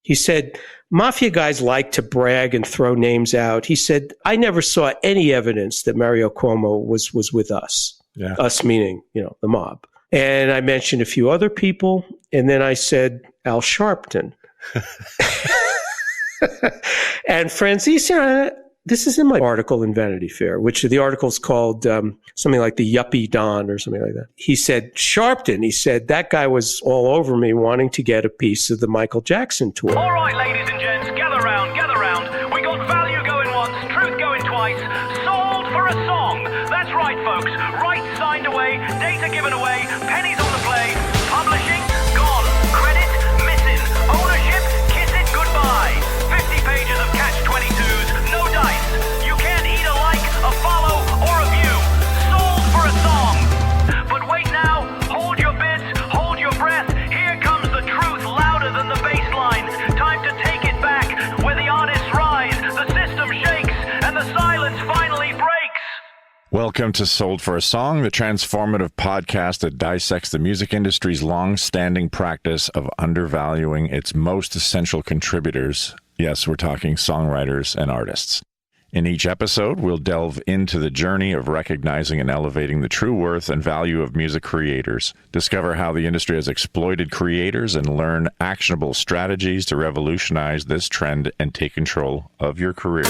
He said, mafia guys like to brag and throw names out. He said, I never saw any evidence that Mario Cuomo was with us. Yeah. Us meaning, the mob. And I mentioned a few other people. And then I said, Al Sharpton. And Francis, this is in my article in Vanity Fair, which the article's called something like the Yuppie Don or something like that. He said, Sharpton, he said, that guy was all over me wanting to get a piece of the Michael Jackson tour. All right, ladies and gents, gather round. We got value going once, truth going twice, sold for a song. That's right, folks. Rights signed away, data given away, pennies on the play. Publishing, gone. Credit, missing. Ownership, kiss it goodbye. 50 pages of catch-22s, no dice. You can't eat a like, a follow, or a view. Sold for a song. But wait now, hold your bits, hold your breath. Here comes the truth louder than the bass line. Time to take it back, where the artists rise, the system shakes, and the silence finally breaks. Welcome to Sold for a Song, the transformative podcast that dissects the music industry's long-standing practice of undervaluing its most essential contributors. Yes, we're talking songwriters and artists. In each episode, we'll delve into the journey of recognizing and elevating the true worth and value of music creators, discover how the industry has exploited creators, and learn actionable strategies to revolutionize this trend and take control of your career.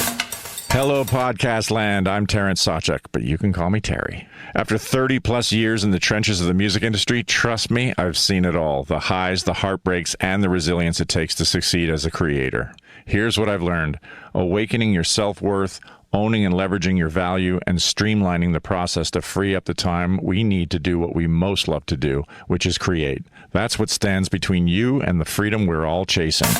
Hello, podcast land. I'm Terrance Sawchuk, but you can call me Terry. After 30 plus years in the trenches of the music industry, trust me, I've seen it all. The highs, the heartbreaks, and the resilience it takes to succeed as a creator. Here's what I've learned. Awakening your self-worth, owning and leveraging your value, and streamlining the process to free up the time we need to do what we most love to do, which is create. That's what stands between you and the freedom we're all chasing.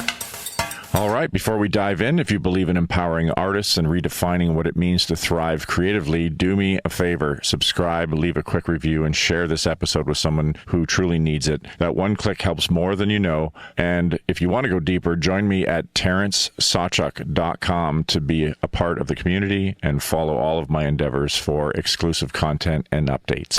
All right, before we dive in, if you believe in empowering artists and redefining what it means to thrive creatively, do me a favor, subscribe, leave a quick review, and share this episode with someone who truly needs it. That one click helps more than you know. And if you want to go deeper, join me at terrancesawchuk.com to be a part of the community and follow all of my endeavors for exclusive content and updates.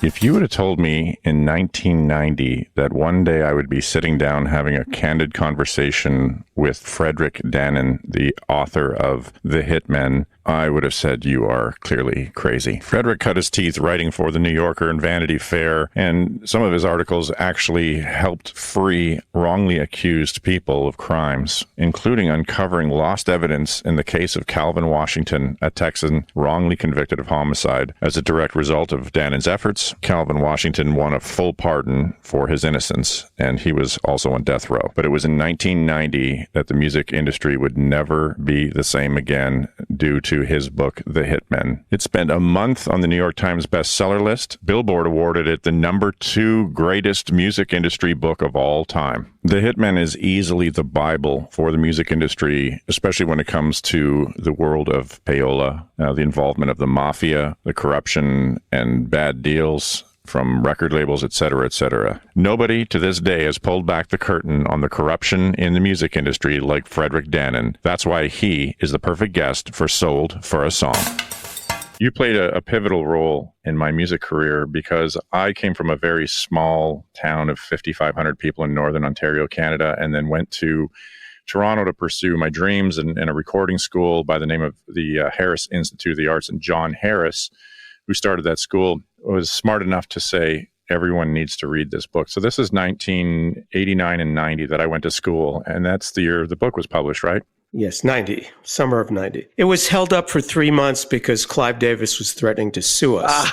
If you would have told me in 1990 that one day I would be sitting down having a candid conversation with Fredric Dannen, the author of The Hitmen, I would have said you are clearly crazy. Fredric cut his teeth writing for The New Yorker and Vanity Fair, and some of his articles actually helped free wrongly accused people of crimes, including uncovering lost evidence in the case of Calvin Washington, a Texan wrongly convicted of homicide. As a direct result of Dannen's efforts, Calvin Washington won a full pardon for his innocence, and he was also on death row. But it was in 1990 that the music industry would never be the same again due to his book, The Hitmen. It spent a month on the New York Times bestseller list. Billboard awarded it the #2 greatest music industry book of all time. The Hitmen is easily the Bible for the music industry, especially when it comes to the world of payola, the involvement of the mafia, the corruption and bad deals from record labels, etc., etc. Nobody to this day has pulled back the curtain on the corruption in the music industry like Fredric Dannen. That's why he is the perfect guest for Sold for a Song. You played a pivotal role in my music career because I came from a very small town of 5,500 people in Northern Ontario, Canada, and then went to Toronto to pursue my dreams in a recording school by the name of the Harris Institute of the Arts. And John Harris, who started that school, was smart enough to say, everyone needs to read this book. So this is 1989 and 90 that I went to school, and that's the year the book was published, right? Yes, 90, summer of 90. It was held up for 3 months because Clive Davis was threatening to sue us.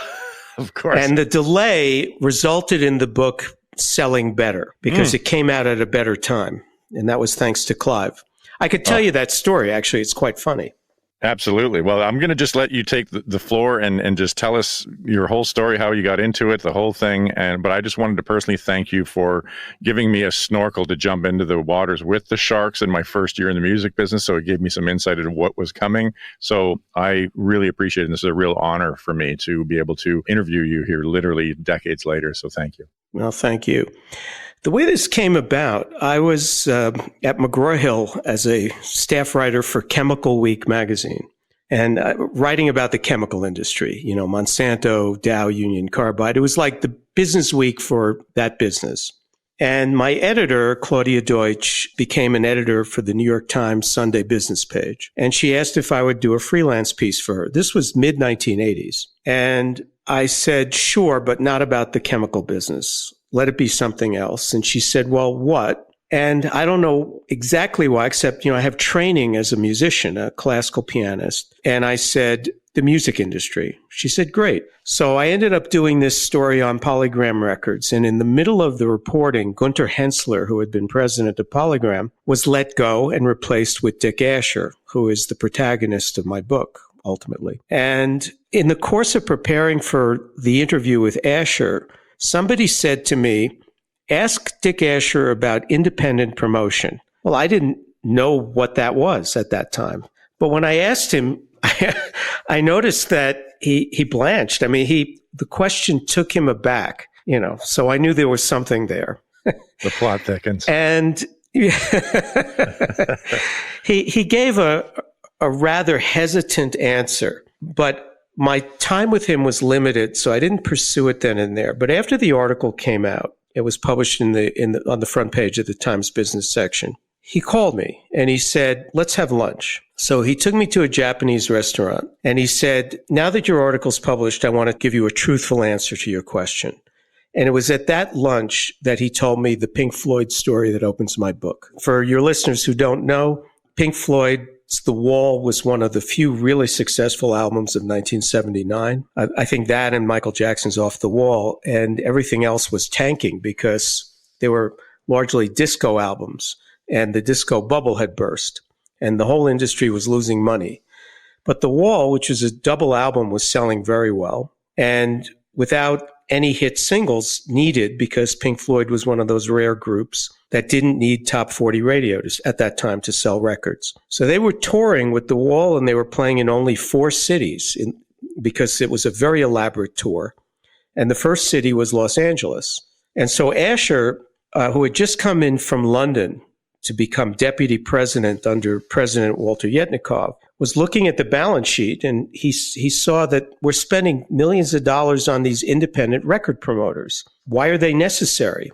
Of course. And the delay resulted in the book selling better because it came out at a better time. And that was thanks to Clive. I could tell you that story, actually. It's quite funny. Absolutely. Well, I'm going to just let you take the floor and just tell us your whole story, how you got into it, the whole thing. But I just wanted to personally thank you for giving me a snorkel to jump into the waters with the sharks in my first year in the music business. So it gave me some insight into what was coming. So I really appreciate it. And this is a real honor for me to be able to interview you here literally decades later. So thank you. Well, thank you. The way this came about, I was at McGraw-Hill as a staff writer for Chemical Week magazine and writing about the chemical industry, Monsanto, Dow, Union Carbide. It was like the business week for that business. And my editor, Claudia Deutsch, became an editor for the New York Times Sunday business page. And she asked if I would do a freelance piece for her. This was mid-1980s. And I said, sure, but not about the chemical business. Let it be something else. And she said, well, what? And I don't know exactly why, except, I have training as a musician, a classical pianist. And I said, the music industry. She said, great. So I ended up doing this story on Polygram Records. And in the middle of the reporting, Gunter Hensler, who had been president of Polygram, was let go and replaced with Dick Asher, who is the protagonist of my book, ultimately. And in the course of preparing for the interview with Asher, somebody said to me, ask Dick Asher about independent promotion. Well, I didn't know what that was at that time. But when I asked him, I noticed that he blanched. I mean, the question took him aback, so I knew there was something there. The plot thickens. And he gave a rather hestant answer, but my time with him was limited, so I didn't pursue it then and there. But after the article came out, it was published on the front page of the Times Business section. He called me and he said, let's have lunch. So he took me to a Japanese restaurant and he said, now that your article's published, I want to give you a truthful answer to your question. And it was at that lunch that he told me the Pink Floyd story that opens my book. For your listeners who don't know, Pink Floyd's The Wall was one of the few really successful albums of 1979. I think that and Michael Jackson's Off the Wall, and everything else was tanking because they were largely disco albums. And the disco bubble had burst, and the whole industry was losing money. But The Wall, which is a double album, was selling very well, and without any hit singles needed, because Pink Floyd was one of those rare groups that didn't need top 40 radio at that time to sell records. So they were touring with The Wall, and they were playing in only 4 cities because it was a very elaborate tour. And the first city was Los Angeles. And so Asher, who had just come in from London to become deputy president under President Walter Yetnikov, was looking at the balance sheet, and he saw that we're spending millions of dollars on these independent record promoters. Why are they necessary?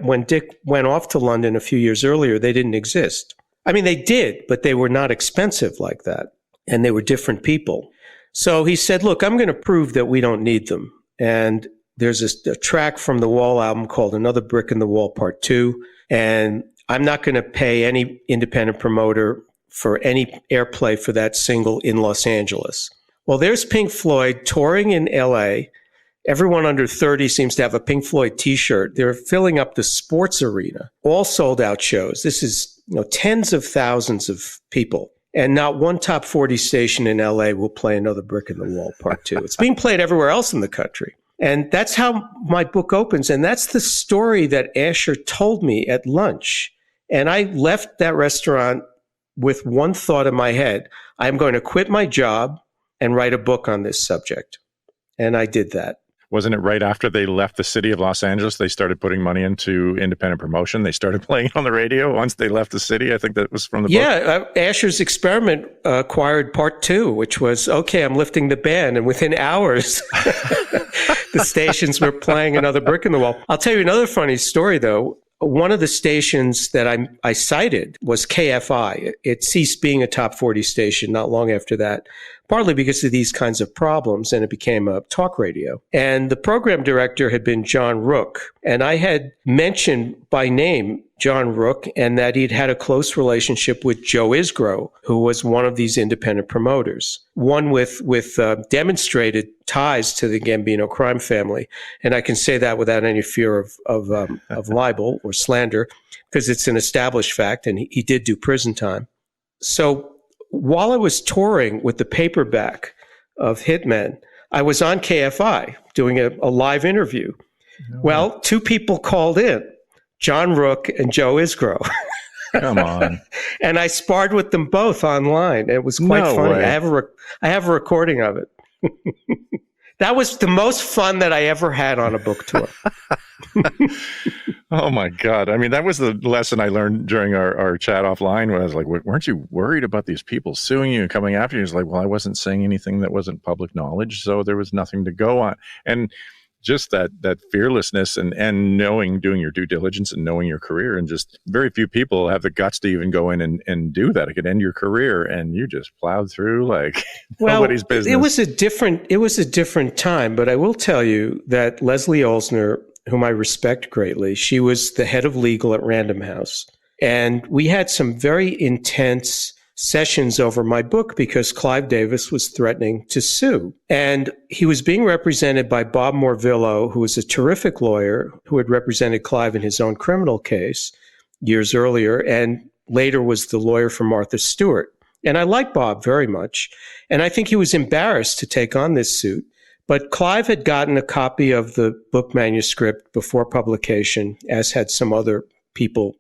When Dick went off to London a few years earlier, they didn't exist. I mean, they did, but they were not expensive like that, and they were different people. So he said, look, I'm going to prove that we don't need them. And there's a track from the Wall album called Another Brick in the Wall Part 2, and I'm not going to pay any independent promoter for any airplay for that single in Los Angeles. Well, there's Pink Floyd touring in LA. Everyone under 30 seems to have a Pink Floyd t-shirt. They're filling up the sports arena, all sold out shows. This is, tens of thousands of people. And not one top 40 station in LA will play Another Brick in the Wall Part 2. It's being played everywhere else in the country. And that's how my book opens. And that's the story that Asher told me at lunch. And I left that restaurant with one thought in my head. I'm going to quit my job and write a book on this subject. And I did that. Wasn't it right after they left the city of Los Angeles, they started putting money into independent promotion? They started playing on the radio once they left the city? I think that was from the book. Yeah, Asher's experiment acquired Part 2, which was, okay, I'm lifting the ban. And within hours, the stations were playing Another Brick in the Wall. I'll tell you another funny story, though. One of the stations that I cited was KFI. It ceased being a top 40 station not long after that, partly because of these kinds of problems, and it became a talk radio. And the program director had been John Rook, and I had mentioned by name John Rook and that he'd had a close relationship with Joe Isgro, who was one of these independent promoters, one with demonstrated ties to the Gambino crime family. And I can say that without any fear of libel or slander, because it's an established fact, and he did do prison time. So while I was touring with the paperback of Hitmen, I was on KFI doing a live interview. No. Well, 2 people called in, John Rook and Joe Isgro. Come on. And I sparred with them both online. It was quite funny. Way. I have a recording of it. That was the most fun that I ever had on a book tour. Oh, my God. I mean, that was the lesson I learned during our chat offline when I was like, weren't you worried about these people suing you and coming after you? It's like, well, I wasn't saying anything that wasn't public knowledge, so there was nothing to go on. And just that fearlessness and doing your due diligence and knowing your career. And just very few people have the guts to even go in and do that. It could end your career, and you just plowed through like nobody's business. It was a different time, but I will tell you that Leslie Olsner, whom I respect greatly, she was the head of legal at Random House. And we had some very intense sessions over my book because Clive Davis was threatening to sue. And he was being represented by Bob Morvillo, who was a terrific lawyer who had represented Clive in his own criminal case years earlier, and later was the lawyer for Martha Stewart. And I like Bob very much. And I think he was embarrassed to take on this suit. But Clive had gotten a copy of the book manuscript before publication, as had some other people,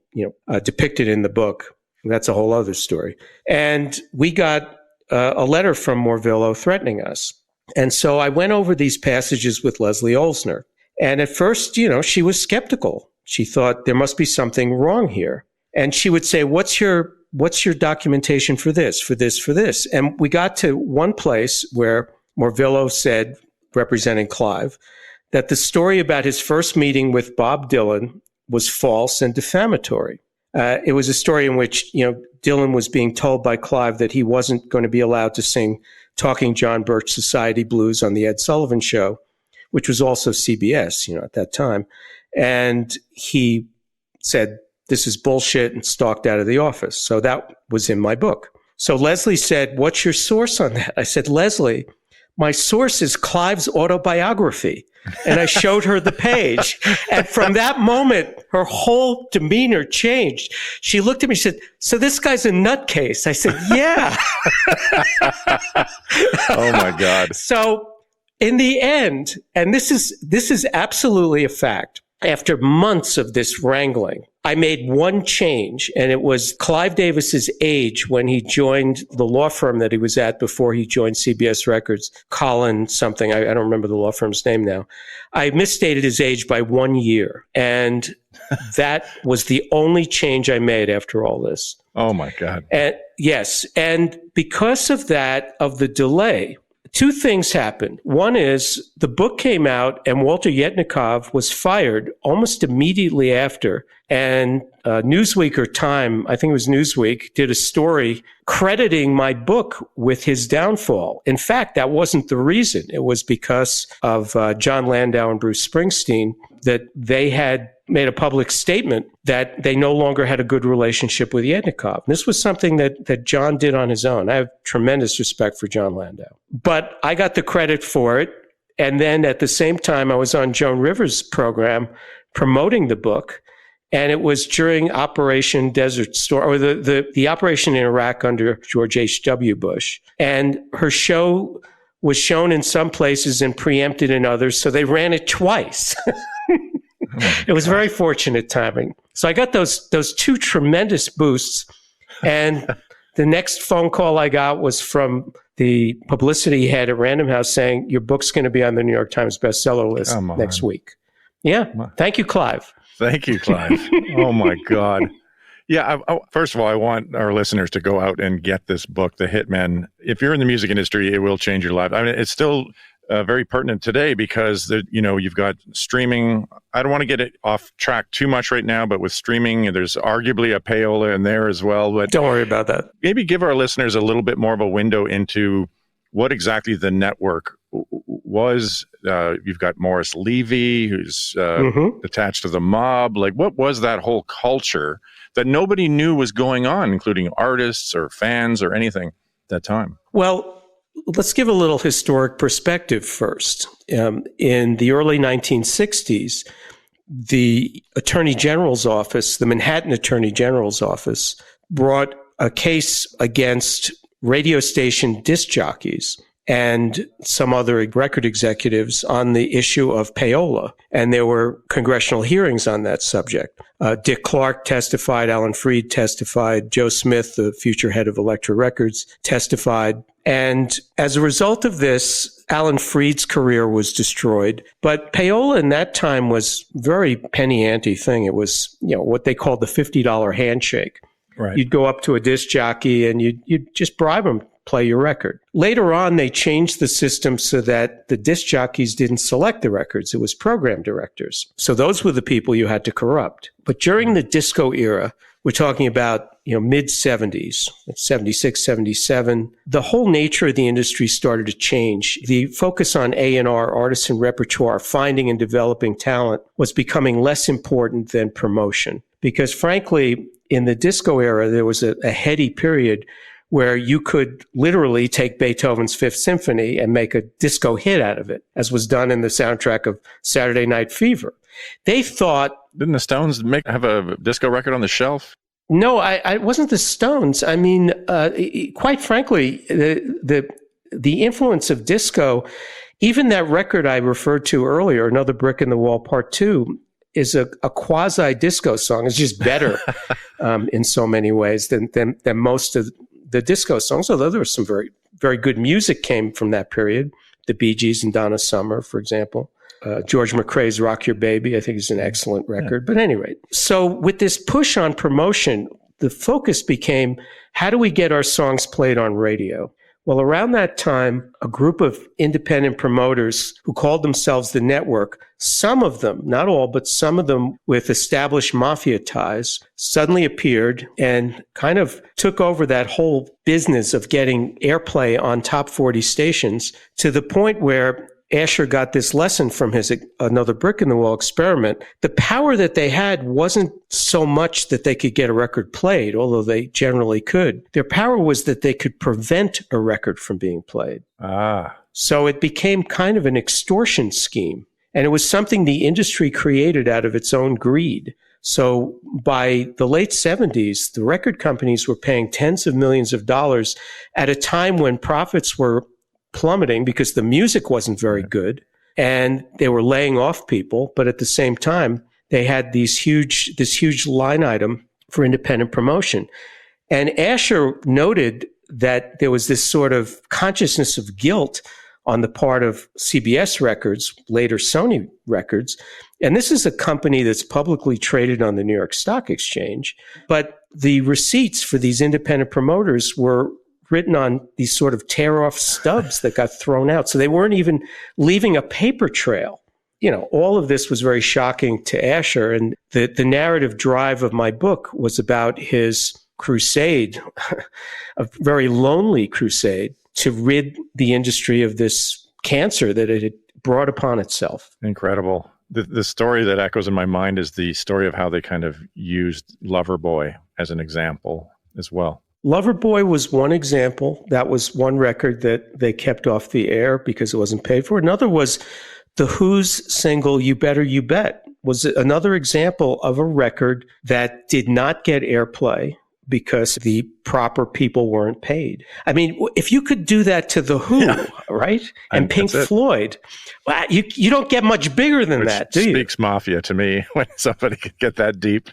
depicted in the book. That's a whole other story. And we got a letter from Morvillo threatening us. And so I went over these passages with Leslie Olsner. And at first, she was skeptical. She thought there must be something wrong here. And she would say, what's your documentation for this, for this, for this? And we got to one place where Morvillo said, representing Clive, that the story about his first meeting with Bob Dylan was false and defamatory. It was a story in which, Dylan was being told by Clive that he wasn't going to be allowed to sing Talking John Birch Society Blues on the Ed Sullivan Show, which was also CBS, at that time. And he said, this is bullshit, and stalked out of the office. So that was in my book. So Leslie said, what's your source on that? I said, Leslie, my source is Clive's autobiography. And I showed her the page. And from that moment, her whole demeanor changed. She looked at me and said, so this guy's a nutcase. I said, yeah. Oh, my God. So in the end, and this is absolutely a fact, after months of this wrangling, I made one change, and it was Clive Davis's age when he joined the law firm that he was at before he joined CBS Records, Colin something. I don't remember the law firm's name now. I misstated his age by 1 year, and that was the only change I made after all this. Oh, my God. And yes, and because of that, of the delay, two things happened. One is the book came out and Walter Yetnikov was fired almost immediately after. And Newsweek or Time, I think it was Newsweek, did a story crediting my book with his downfall. In fact, that wasn't the reason. It was because of John Landau and Bruce Springsteen that they had made a public statement that they no longer had a good relationship with Yetnikov. And this was something that John did on his own. I have tremendous respect for John Landau. But I got the credit for it. And then at the same time, I was on Joan Rivers' program promoting the book. And it was during Operation Desert Storm, or the operation in Iraq under George H.W. Bush. And her show was shown in some places and preempted in others. So they ran it twice. It was very fortunate timing. So I got those two tremendous boosts. And the next phone call I got was from the publicity head at Random House saying, your book's going to be on the New York Times bestseller list next week. Yeah. Thank you, Clive. Thank you, Clive. Oh, my God. Yeah. First of all, I want our listeners to go out and get this book, The Hitmen. If you're in the music industry, it will change your life. I mean, it's still very pertinent today because, you've got streaming. I don't want to get it off track too much right now, but with streaming, there's arguably a payola in there as well. But don't worry about that. Maybe give our listeners a little bit more of a window into what exactly the network was. You've got Morris Levy, who's attached to the mob. Like, what was that whole culture that nobody knew was going on, including artists or fans or anything at that time? Well, let's give a little historic perspective first. In the early 1960s, the Attorney General's office, the Manhattan Attorney General's office, brought a case against radio station disc jockeys and some other record executives on the issue of payola. And there were congressional hearings on that subject. Dick Clark testified, Alan Freed testified, Joe Smith, the future head of Elektra Records, testified. And as a result of this, Alan Freed's career was destroyed. But payola in that time was very penny ante thing. It was, what they called the $50 handshake. Right. You'd go up to a disc jockey and you'd just bribe him play your record. Later on, they changed the system so that the disc jockeys didn't select the records. It was program directors. So those were the people you had to corrupt. But during the disco era, we're talking about, mid 70s, 76, 77. The whole nature of the industry started to change. The focus on A&R, artisan repertoire, finding and developing talent was becoming less important than promotion. Because frankly, in the disco era, there was a heady period where you could literally take Beethoven's Fifth Symphony and make a disco hit out of it, as was done in the soundtrack of Saturday Night Fever. They thought... Didn't the Stones have a disco record on the shelf? No, I wasn't the Stones. I mean, quite frankly, the influence of disco, even that record I referred to earlier, Another Brick in the Wall Part 2, is a quasi-disco song. It's just better in so many ways than most of the disco songs, although there was some very, very good music came from that period. The Bee Gees and Donna Summer, for example. George McRae's Rock Your Baby, I think, is an excellent record. Yeah. But anyway, so with this push on promotion, the focus became, how do we get our songs played on radio? Well, around that time, a group of independent promoters who called themselves the Network, some of them, not all, but some of them with established mafia ties, suddenly appeared and kind of took over that whole business of getting airplay on top 40 stations, to the point where Asher got this lesson from his Another Brick in the Wall experiment. The power that they had wasn't so much that they could get a record played, although they generally could. Their power was that they could prevent a record from being played. So it became kind of an extortion scheme. And it was something the industry created out of its own greed. So by the late 70s, the record companies were paying tens of millions of dollars at a time when profits were plummeting because the music wasn't very good and they were laying off people. But at the same time, they had this huge line item for independent promotion. And Asher noted that there was this sort of consciousness of guilt on the part of CBS Records, later Sony Records. And this is a company that's publicly traded on the New York Stock Exchange. But the receipts for these independent promoters were written on these sort of tear-off stubs that got thrown out. So they weren't even leaving a paper trail. All of this was very shocking to Asher. And the narrative drive of my book was about his crusade, a very lonely crusade, to rid the industry of this cancer that it had brought upon itself. Incredible. The story that echoes in my mind is the story of how they kind of used Loverboy as an example as well. Loverboy was one example. That was one record that they kept off the air because it wasn't paid for. Another was The Who's single, You Better You Bet, was another example of a record that did not get airplay because the proper people weren't paid. I mean, if you could do that to The Who, right? And Pink Floyd, well, you don't get much bigger than that, do you? Speaks mafia to me when somebody could get that deep.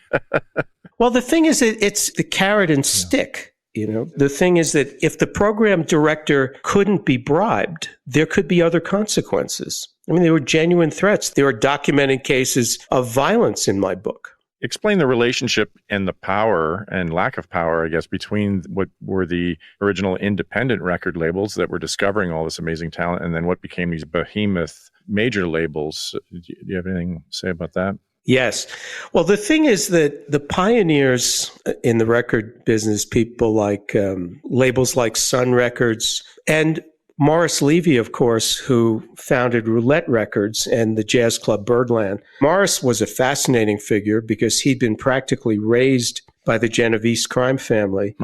Well, the thing is, it's the carrot and stick. The thing is that if the program director couldn't be bribed, there could be other consequences. I mean, there were genuine threats. There are documented cases of violence in my book. Explain the relationship and the power and lack of power, I guess, between what were the original independent record labels that were discovering all this amazing talent and then what became these behemoth major labels. Do you have anything to say about that? Yes. Well, the thing is that the pioneers in the record business, people like labels like Sun Records and Morris Levy, of course, who founded Roulette Records and the jazz club Birdland. Morris was a fascinating figure because he'd been practically raised by the Genovese crime family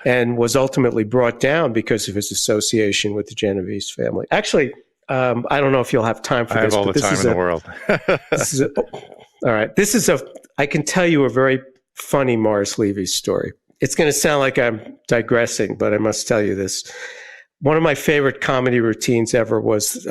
and was ultimately brought down because of his association with the Genovese family. Actually, I don't know if you'll have time for this. I have all the time in the world. All right. I can tell you a very funny Morris Levy story. It's going to sound like I'm digressing, but I must tell you this. One of my favorite comedy routines ever was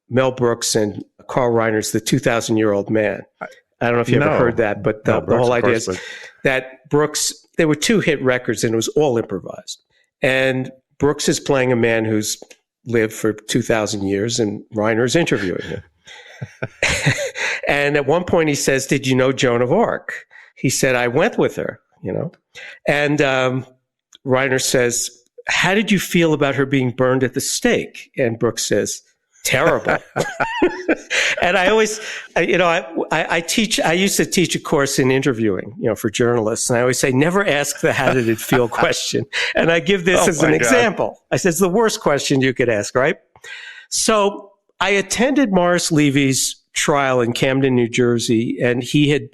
Mel Brooks and Carl Reiner's The 2,000-Year-Old Man. I don't know if you ever heard that, but the whole idea is that Brooks, there were two hit records and it was all improvised. And Brooks is playing a man who's lived for 2,000 years and Reiner's interviewing him. And at one point he says, "Did you know Joan of Arc?" He said, "I went with her, And Reiner says, how did you feel about her being burned at the stake? And Brooks says, terrible. And I always, I used to teach a course in interviewing, for journalists. And I always say, never ask the how did it feel question. And I give this as an example. I said, it's the worst question you could ask, right? So I attended Morris Levy's trial in Camden, New Jersey, and he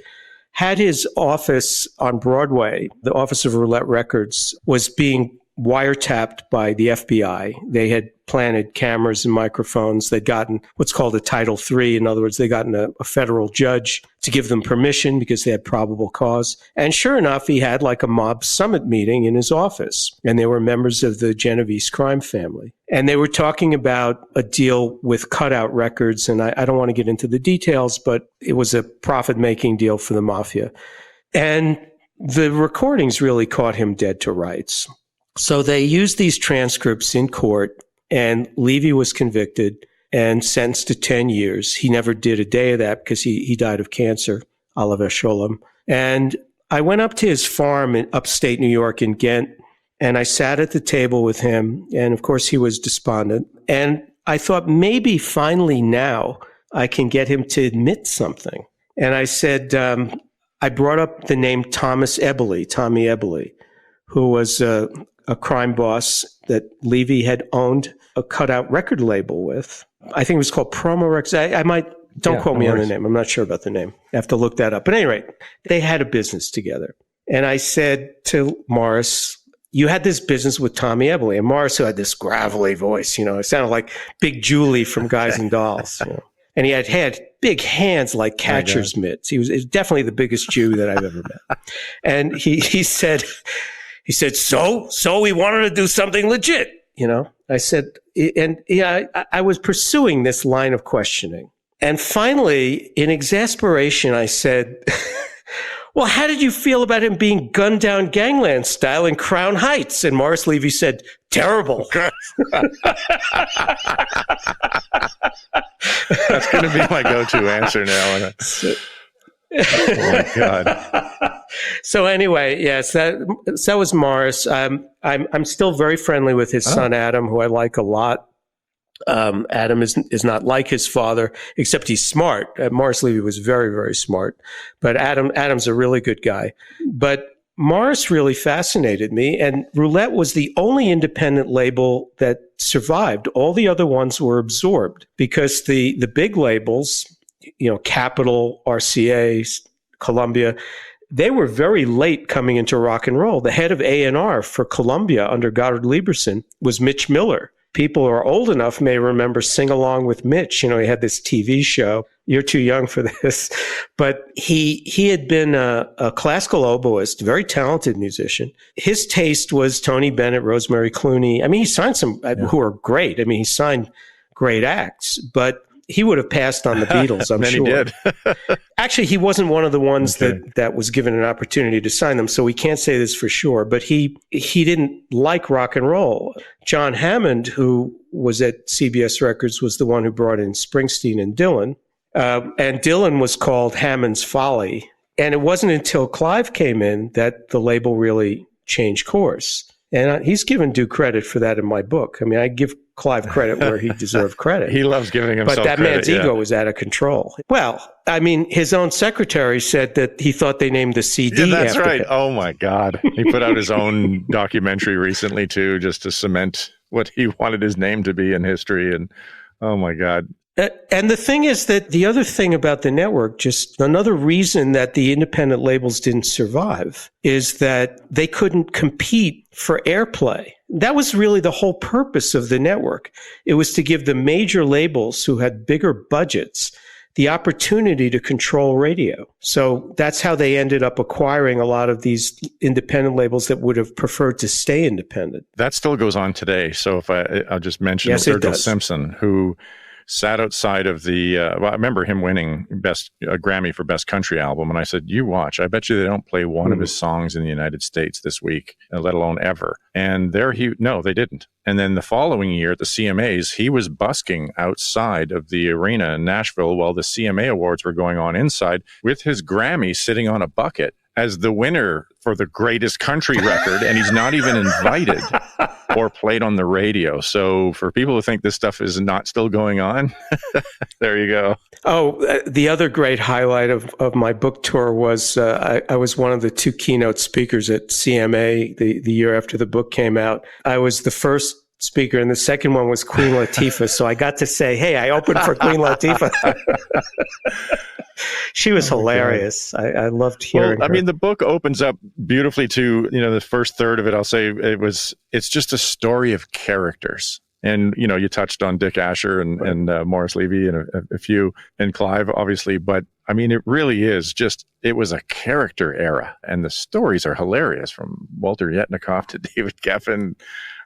had his office on Broadway. The Office of Roulette Records was being wiretapped by the FBI. They had planted cameras and microphones. They'd gotten what's called a Title III. In other words, they gotten a federal judge to give them permission because they had probable cause. And sure enough, he had like a mob summit meeting in his office. And they were members of the Genovese crime family. And they were talking about a deal with Cutout Records. And I don't want to get into the details, but it was a profit-making deal for the mafia. And the recordings really caught him dead to rights. So they used these transcripts in court, and Levy was convicted and sentenced to 10 years. He never did a day of that because he died of cancer, Oliver Sholem. And I went up to his farm in upstate New York in Ghent, and I sat at the table with him. And of course, he was despondent. And I thought maybe finally now I can get him to admit something. And I said, I brought up the name Tommy Eberle, who was a crime boss that Levy had owned a Cutout record label with. I think it was called Promo Records. Don't quote me on the name. I'm not sure about the name. I have to look that up. But at any rate, they had a business together. And I said to Morris, you had this business with Tommy Eberle. And Morris, who had this gravelly voice, it sounded like Big Julie from Guys and Dolls. And he had big hands like catcher's mitts. He was definitely the biggest Jew that I've ever met. And he said, so we wanted to do something legit, I said, I was pursuing this line of questioning. And finally, in exasperation, I said, well, how did you feel about him being gunned down gangland style in Crown Heights? And Morris Levy said, terrible. That's going to be my go-to answer now. Oh my God. So anyway, yes, that was Morris. I'm still very friendly with his son Adam, who I like a lot. Adam is not like his father, except he's smart. Morris Levy was very, very smart, but Adam's a really good guy. But Morris really fascinated me, and Roulette was the only independent label that survived. All the other ones were absorbed because the big labels, Capitol, RCA, Columbia, they were very late coming into rock and roll. The head of A&R for Columbia under Goddard Lieberson was Mitch Miller. People who are old enough may remember Sing Along with Mitch. He had this TV show. You're too young for this. But he had been a classical oboist, very talented musician. His taste was Tony Bennett, Rosemary Clooney. He signed some who are great. He signed great acts, but he would have passed on the Beatles, I'm sure. He did. Actually, he wasn't one of the ones that was given an opportunity to sign them, so we can't say this for sure. But he didn't like rock and roll. John Hammond, who was at CBS Records, was the one who brought in Springsteen and Dylan. And Dylan was called Hammond's Folly. And it wasn't until Clive came in that the label really changed course. And he's given due credit for that in my book. I give Clive credit where he deserved credit. He loves giving himself credit. But that man's ego was out of control. Well, his own secretary said that he thought they named the CD that's after right. him. Oh, my God. He put out his own documentary recently, too, just to cement what he wanted his name to be in history. And, oh, my God. And the thing is that the other thing about the network, just another reason that the independent labels didn't survive, is that they couldn't compete for airplay. That was really the whole purpose of the network. It was to give the major labels who had bigger budgets the opportunity to control radio. So that's how they ended up acquiring a lot of these independent labels that would have preferred to stay independent. That still goes on today. So if I'll just mention Virgil Simpson, who sat outside of the, I remember him winning a Grammy for Best Country Album. And I said, you watch, I bet you they don't play one of his songs in the United States this week, let alone ever. And no, they didn't. And then the following year at the CMAs, he was busking outside of the arena in Nashville while the CMA Awards were going on inside with his Grammy sitting on a bucket as the winner for the greatest country record. And he's not even invited. or played on the radio. So for people who think this stuff is not still going on, there you go. Oh, the other great highlight of my book tour was I was one of the 2 keynote speakers at CMA the year after the book came out. I was the first speaker, and the second one was Queen Latifah. So I got to say, hey, I opened for Queen Latifah. She was hilarious. I loved hearing her. I mean, the book opens up beautifully to, the first third of it, I'll say it's just a story of characters. And, you touched on Dick Asher and Morris Levy and a few, and Clive, obviously. But, I mean, it really is it was a character era. And the stories are hilarious, from Walter Yetnikoff to David Geffen,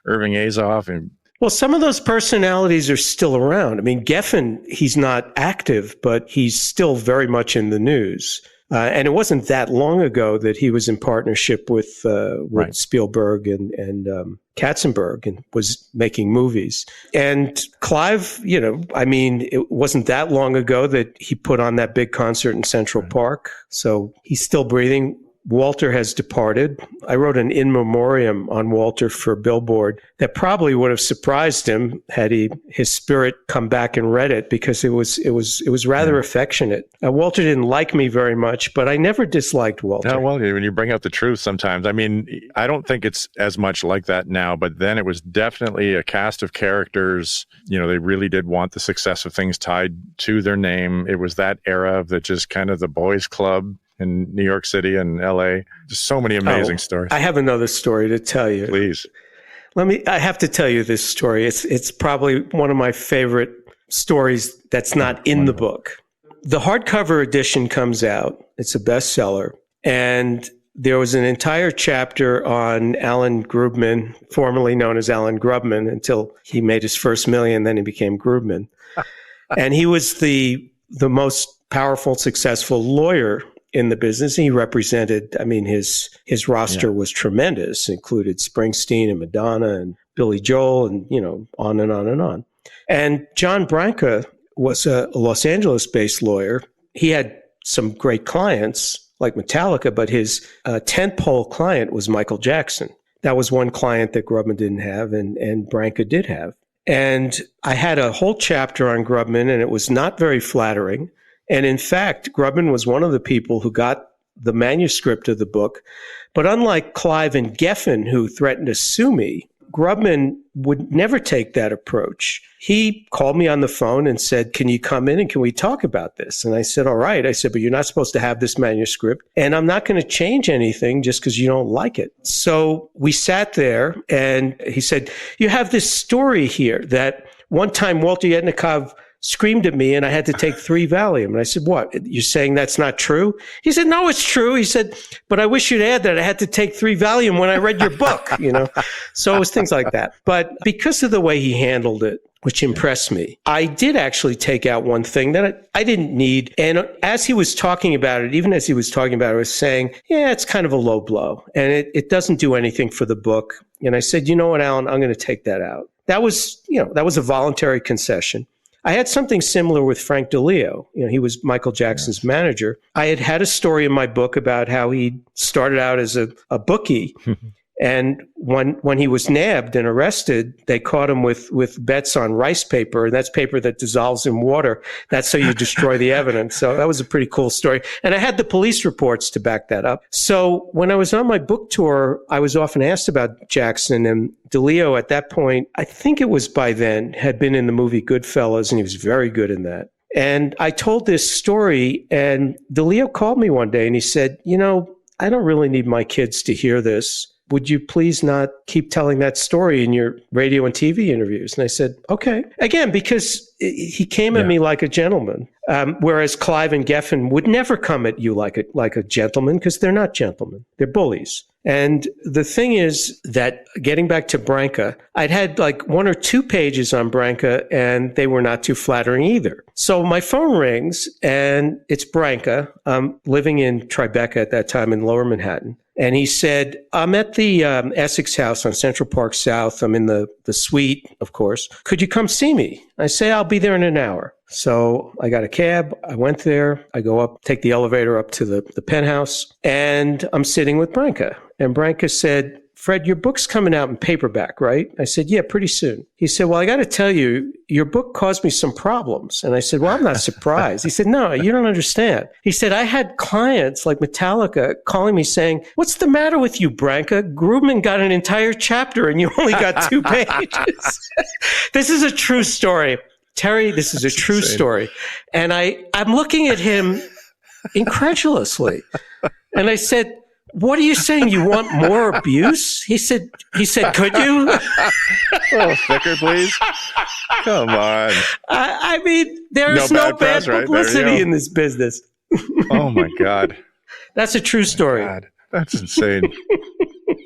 Irving Azoff, and well, some of those personalities are still around. I mean, Geffen, he's not active, but he's still very much in the news. And it wasn't that long ago that he was in partnership with right. Spielberg and Katzenberg and was making movies. And Clive, it wasn't that long ago that he put on that big concert in Central Park. So he's still breathing. Walter has departed. I wrote an in memoriam on Walter for Billboard that probably would have surprised him had his spirit come back and read it, because it was rather affectionate. Walter didn't like me very much, but I never disliked Walter. No, well, when you bring out the truth sometimes, I mean, I don't think it's as much like that now, but then it was definitely a cast of characters. They really did want the success of things tied to their name. It was that era of just kind of the boys club in New York City and LA. Just so many amazing stories. I have another story to tell you. Please. I have to tell you this story. It's probably one of my favorite stories that's not in the book. The hardcover edition comes out. It's a bestseller. And there was an entire chapter on Alan Grubman, formerly known as Alan Grubman, until he made his first million, then he became Grubman. And he was the most powerful, successful lawyer in the business. He represented, his roster was tremendous, included Springsteen and Madonna and Billy Joel and, on and on and on. And John Branca was a Los Angeles-based lawyer. He had some great clients like Metallica, but his tentpole client was Michael Jackson. That was one client that Grubman didn't have and Branca did have. And I had a whole chapter on Grubman, and it was not very flattering. And in fact, Grubman was one of the people who got the manuscript of the book. But unlike Clive and Geffen, who threatened to sue me, Grubman would never take that approach. He called me on the phone and said, can you come in and can we talk about this? And I said, all right. I said, but you're not supposed to have this manuscript, and I'm not going to change anything just because you don't like it. So we sat there, and he said, you have this story here that one time Walter Yetnikoff screamed at me and I had to take 3 Valium. And I said, what? You're saying that's not true? He said, no, it's true. He said, but I wish you'd add that I had to take 3 Valium when I read your book, So it was things like that. But because of the way he handled it, which impressed me, I did actually take out one thing that I didn't need. And as he was talking about it, I was saying, yeah, it's kind of a low blow and it doesn't do anything for the book. And I said, you know what, Alan, I'm going to take that out. That was a voluntary concession. I had something similar with Frank DeLeo. He was Michael Jackson's manager. I had a story in my book about how he started out as a bookie. And when he was nabbed and arrested, they caught him with bets on rice paper, and that's paper that dissolves in water. That's how you destroy the evidence. So that was a pretty cool story. And I had the police reports to back that up. So when I was on my book tour, I was often asked about Jackson, and DeLeo at that point, I think it was by then, had been in the movie Goodfellas, and he was very good in that. And I told this story, and DeLeo called me one day and he said, I don't really need my kids to hear this. Would you please not keep telling that story in your radio and TV interviews? And I said, okay. Again, because he came at me like a gentleman, whereas Clive and Geffen would never come at you like a gentleman, because they're not gentlemen. They're bullies. And the thing is that, getting back to Branca, I'd had like 1 or 2 pages on Branca, and they were not too flattering either. So my phone rings, and it's Branca. I'm living in Tribeca at that time in Lower Manhattan. And he said, I'm at the Essex House on Central Park South. I'm in the suite, of course. Could you come see me? I say, I'll be there in an hour. So I got a cab. I went there. I go up, take the elevator up to the penthouse, and I'm sitting with Branca. And Branca said, Fred, your book's coming out in paperback, right? I said, yeah, pretty soon. He said, well, I got to tell you, your book caused me some problems. And I said, well, I'm not surprised. He said, no, you don't understand. He said, I had clients like Metallica calling me saying, what's the matter with you, Branca? Grubman got an entire chapter and you only got 2 pages. This is a true story. Terry, this is a true story. And I'm looking at him incredulously. And I said, what are you saying? You want more abuse? He said, could you? A little thicker, please. Come on. I mean, there's no bad publicity in this business. Oh my God. That's a true story. God, that's insane.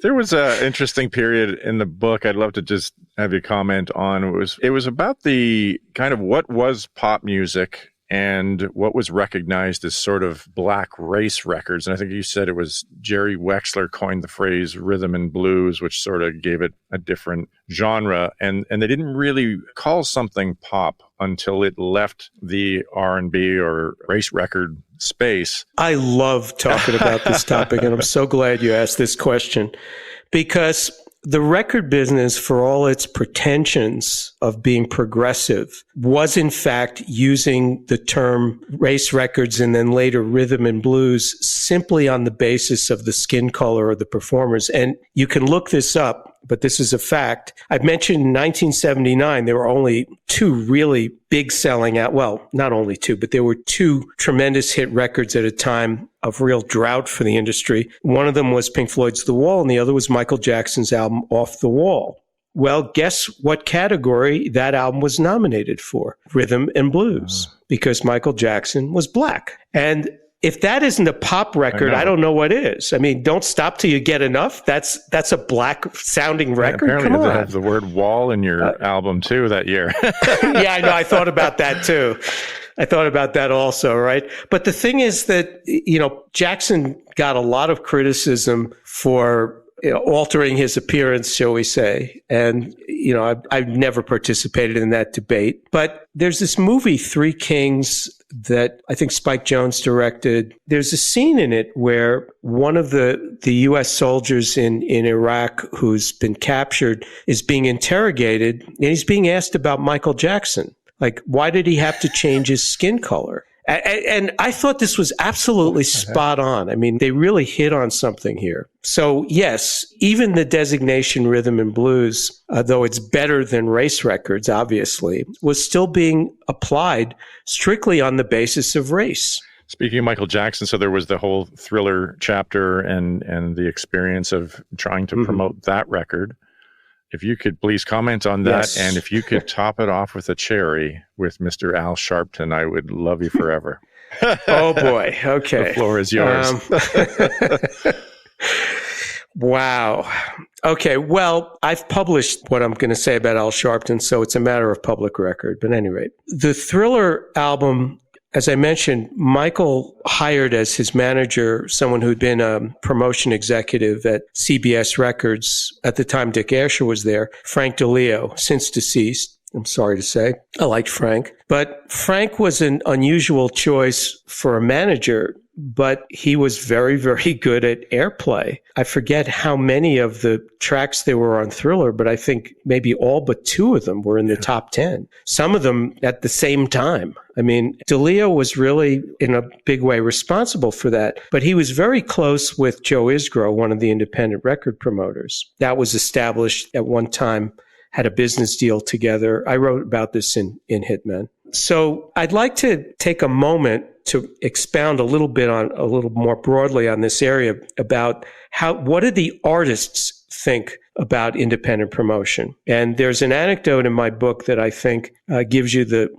There was an interesting period in the book I'd love to just have you comment on. It was about the kind of what was pop music and what was recognized as sort of black race records. And I think you said it was Jerry Wexler coined the phrase rhythm and blues, which sort of gave it a different genre. And they didn't really call something pop until it left the R&B or race record space. I love talking about this topic, and I'm so glad you asked this question, because the record business, for all its pretensions of being progressive, was in fact using the term race records and then later rhythm and blues simply on the basis of the skin color of the performers. And you can look this up, but this is a fact. I've mentioned in 1979, there were only 2 really big selling out. Well, not only 2, but there were 2 tremendous hit records at a time of real drought for the industry. One of them was Pink Floyd's The Wall, and the other was Michael Jackson's album Off the Wall. Well, guess what category that album was nominated for? Rhythm and blues, because Michael Jackson was black. And if that isn't a pop record, I don't know what is. I mean, Don't Stop Till You Get Enough. That's a black sounding record. Apparently, you have the word wall in your album too that year. Yeah, I know. I thought about that too. I thought about that also, right? But the thing is that, Jackson got a lot of criticism for altering his appearance, shall we say. And, I've never participated in that debate. But there's this movie, Three Kings, that I think Spike Jonze directed. There's a scene in it where one of the U.S. soldiers in Iraq who's been captured is being interrogated, and he's being asked about Michael Jackson. Like, why did he have to change his skin color? And I thought this was absolutely spot on. I mean, they really hit on something here. So yes, even the designation rhythm and blues, though it's better than race records, obviously, was still being applied strictly on the basis of race. Speaking of Michael Jackson, so there was the whole Thriller chapter and the experience of trying to promote that record. If you could please comment on that, yes. And if you could top it off with a cherry with Mr. Al Sharpton, I would love you forever. Oh, boy. Okay. The floor is yours. Wow. Okay. Well, I've published what I'm going to say about Al Sharpton, so it's a matter of public record. But at any rate, the Thriller album, as I mentioned, Michael hired as his manager someone who'd been a promotion executive at CBS Records. At the time, Dick Asher was there, Frank DeLeo, since deceased. I'm sorry to say. I liked Frank. But Frank was an unusual choice for a manager, but he was very, very good at airplay. I forget how many of the tracks there were on Thriller, but I think maybe all but 2 of them were in the top 10. Some of them at the same time. I mean, DeLeo was really, in a big way, responsible for that. But he was very close with Joe Isgro, one of the independent record promoters. That was established at one time, had a business deal together. I wrote about this in Hitmen. So I'd like to take a moment to expound a little more broadly on this area about what do the artists think about independent promotion? And there's an anecdote in my book that I think gives you the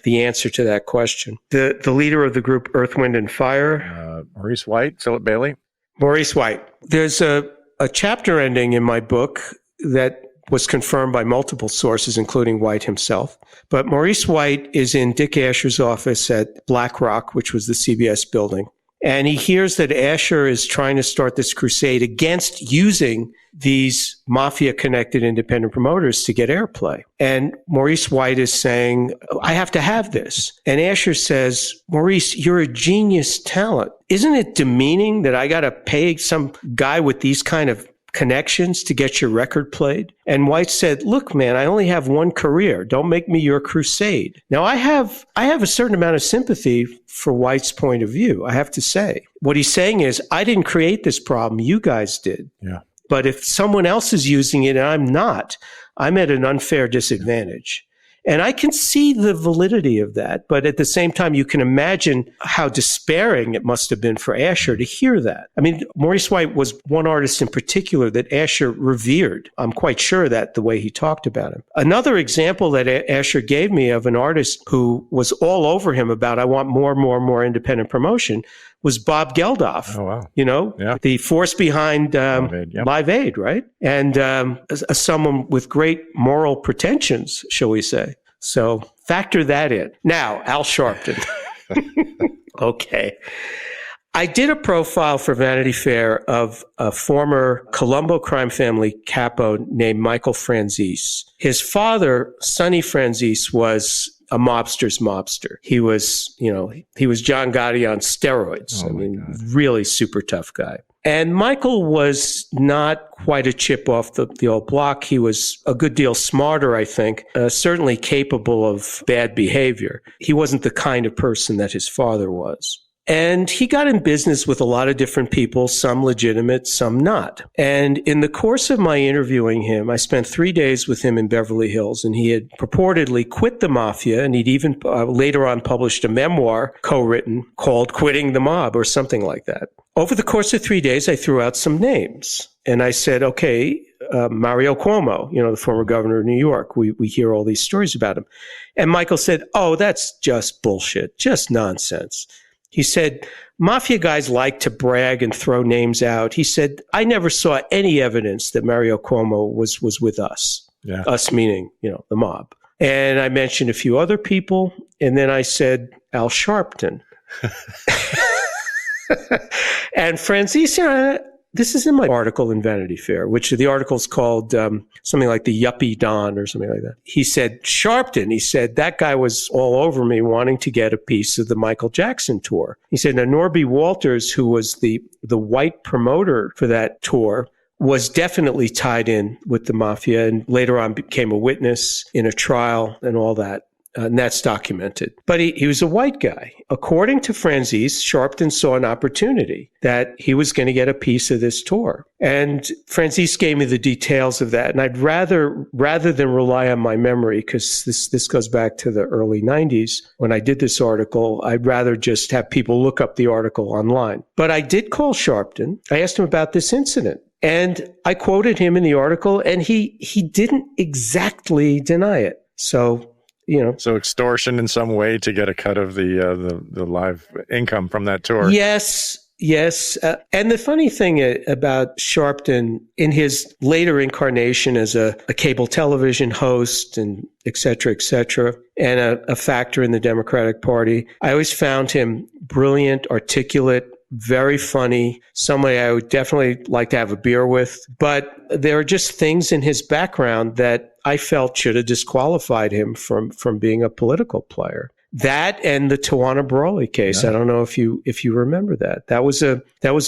answer to that question. The leader of the group Earth, Wind and Fire. Maurice White, Philip Bailey. Maurice White. There's a chapter ending in my book that was confirmed by multiple sources, including White himself. But Maurice White is in Dick Asher's office at Black Rock, which was the CBS building. And he hears that Asher is trying to start this crusade against using these mafia-connected independent promoters to get airplay. And Maurice White is saying, I have to have this. And Asher says, Maurice, you're a genius talent. Isn't it demeaning that I got to pay some guy with these kind of connections to get your record played. And White said, look, man, I only have one career. Don't make me your crusade. Now, I have a certain amount of sympathy for White's point of view, I have to say. What he's saying is, I didn't create this problem. You guys did. Yeah. But if someone else is using it and I'm not, I'm at an unfair disadvantage. And I can see the validity of that. But at the same time, you can imagine how despairing it must have been for Asher to hear that. I mean, Maurice White was one artist in particular that Asher revered. I'm quite sure of that the way he talked about him. Another example that Asher gave me of an artist who was all over him about, I want more independent promotion, was Bob Geldof. Oh, wow. You know, the force behind Live Aid, right? And as someone with great moral pretensions, shall we say. So factor that in. Now, Al Sharpton. Okay. I did a profile for Vanity Fair of a former Colombo crime family capo named Michael Franzese. His father, Sonny Franzese, was a mobster's mobster. He was John Gotti on steroids. God. Really super tough guy. And Michael was not quite a chip off the old block. He was a good deal smarter, I think, certainly capable of bad behavior. He wasn't the kind of person that his father was. And he got in business with a lot of different people, some legitimate, some not. And in the course of my interviewing him, I spent 3 days with him in Beverly Hills, and he had purportedly quit the mafia, and he'd even later on published a memoir co-written called Quitting the Mob or something like that. Over the course of 3 days, I threw out some names, and I said, okay, Mario Cuomo, the former governor of New York. We hear all these stories about him. And Michael said, oh, that's just bullshit, just nonsense. He said, mafia guys like to brag and throw names out. He said, I never saw any evidence that Mario Cuomo was with us. Yeah. Us meaning, the mob. And I mentioned a few other people. And then I said, Al Sharpton. And Franzese, this is in my article in Vanity Fair, which the article's called something like the Yuppie Don or something like that. He said, Sharpton, he said, that guy was all over me wanting to get a piece of the Michael Jackson tour. He said, now Norby Walters, who was the white promoter for that tour, was definitely tied in with the mafia and later on became a witness in a trial and all that. And that's documented. But he was a white guy. According to Franzese, Sharpton saw an opportunity that he was going to get a piece of this tour. And Franzese gave me the details of that. And I'd rather than rely on my memory, because this goes back to the early 90s when I did this article, I'd rather just have people look up the article online. But I did call Sharpton. I asked him about this incident. And I quoted him in the article, and he didn't exactly deny it. So extortion in some way to get a cut of the live income from that tour. Yes. And the funny thing about Sharpton in his later incarnation as a cable television host and et cetera, and a factor in the Democratic Party, I always found him brilliant, articulate, very funny, somebody I would definitely like to have a beer with. But there are just things in his background that I felt should have disqualified him from being a political player. That and the Tawana Brawley case. Yeah. I don't know if you remember that. That was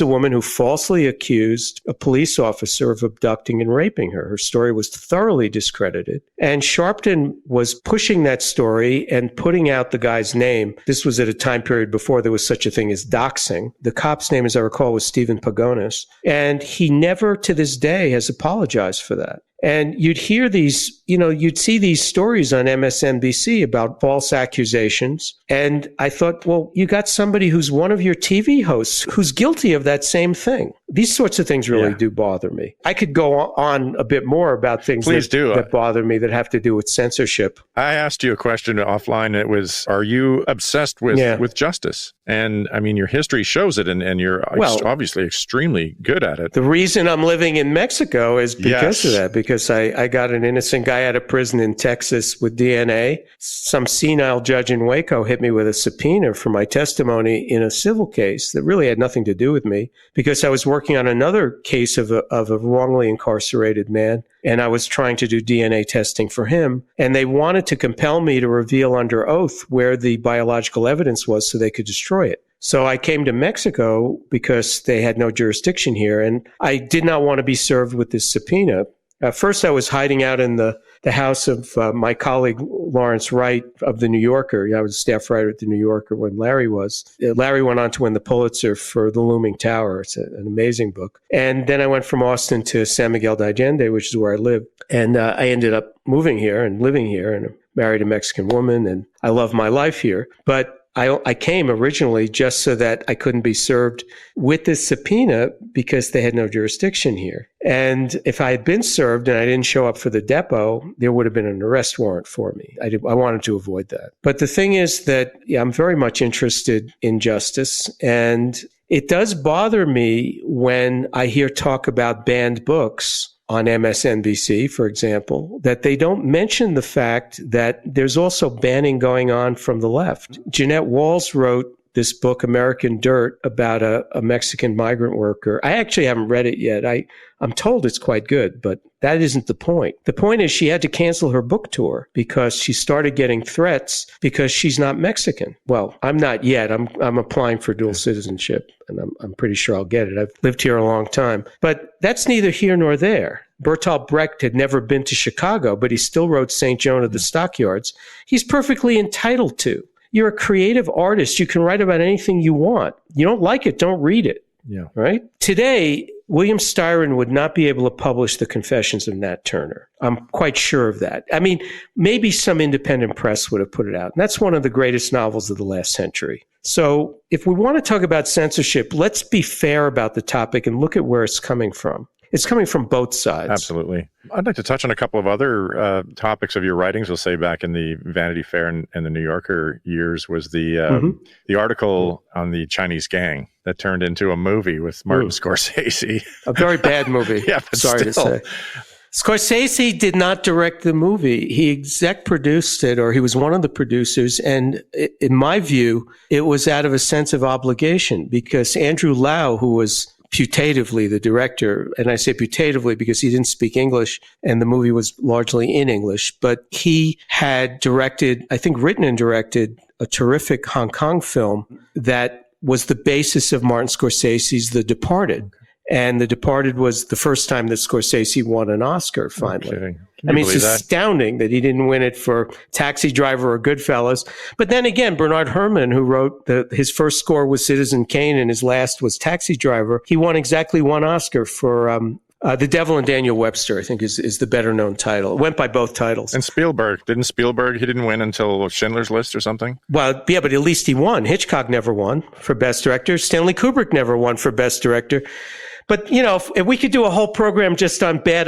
a woman who falsely accused a police officer of abducting and raping her. Her story was thoroughly discredited. And Sharpton was pushing that story and putting out the guy's name. This was at a time period before there was such a thing as doxing. The cop's name, as I recall, was Stephen Pagonis. And he never to this day has apologized for that. And you'd hear these, you'd see these stories on MSNBC about false accusations. And I thought, well, you got somebody who's one of your TV hosts who's guilty of that same thing. These sorts of things really do bother me. I could go on a bit more about things that bother me that have to do with censorship. I asked you a question offline. It was, are you obsessed with justice? And I mean, your history shows it, and you're obviously extremely good at it. The reason I'm living in Mexico is because of that, because I got an innocent guy out of prison in Texas with DNA. Some senile judge in Waco hit me with a subpoena for my testimony in a civil case that really had nothing to do with me, because I was working on another case of a wrongly incarcerated man, and I was trying to do DNA testing for him. And they wanted to compel me to reveal under oath where the biological evidence was so they could destroy it. So I came to Mexico because they had no jurisdiction here, and I did not want to be served with this subpoena. First, I was hiding out in the house of my colleague Lawrence Wright of The New Yorker. I was a staff writer at The New Yorker when Larry was. Larry went on to win the Pulitzer for The Looming Tower. It's an amazing book. And then I went from Austin to San Miguel de Allende, which is where I live. And I ended up moving here and living here, and married a Mexican woman, and I love my life here. But I came originally just so that I couldn't be served with this subpoena because they had no jurisdiction here. And if I had been served and I didn't show up for the depot, there would have been an arrest warrant for me. I wanted to avoid that. But the thing is that I'm very much interested in justice. And it does bother me when I hear talk about banned books on MSNBC, for example, that they don't mention the fact that there's also banning going on from the left. Jeanette Walls wrote this book, American Dirt, about a Mexican migrant worker. I actually haven't read it yet. I'm told it's quite good, but that isn't the point. The point is she had to cancel her book tour because she started getting threats because she's not Mexican. Well, I'm not yet. I'm applying for dual citizenship, and I'm pretty sure I'll get it. I've lived here a long time. But that's neither here nor there. Bertolt Brecht had never been to Chicago, but he still wrote St. Joan of the Stockyards. He's perfectly entitled to. You're a creative artist. You can write about anything you want. You don't like it, don't read it. Yeah. Right? Today, William Styron would not be able to publish the Confessions of Nat Turner. I'm quite sure of that. I mean, maybe some independent press would have put it out. And that's one of the greatest novels of the last century. So if we want to talk about censorship, let's be fair about the topic and look at where it's coming from. It's coming from both sides. Absolutely. I'd like to touch on a couple of other topics of your writings. We'll say back in the Vanity Fair and the New Yorker years was the article on the Chinese gang that turned into a movie with Martin Scorsese. A very bad movie. Yeah, but sorry to say. Scorsese did not direct the movie. He exec produced it, or he was one of the producers. And in my view, it was out of a sense of obligation because Andrew Lau, who was putatively the director, and I say putatively because he didn't speak English and the movie was largely in English, but he had directed, I think written and directed, a terrific Hong Kong film that was the basis of Martin Scorsese's The Departed. And The Departed was the first time that Scorsese won an Oscar, finally. Okay. I mean, it's astounding that he didn't win it for Taxi Driver or Goodfellas. But then again, Bernard Herrmann, who wrote his first score was Citizen Kane and his last was Taxi Driver, he won exactly one Oscar for The Devil and Daniel Webster, I think is the better known title. It went by both titles. And Spielberg, he didn't win until Schindler's List or something? Well, yeah, but at least he won. Hitchcock never won for Best Director. Stanley Kubrick never won for Best Director. But, you know, if we could do a whole program just on bad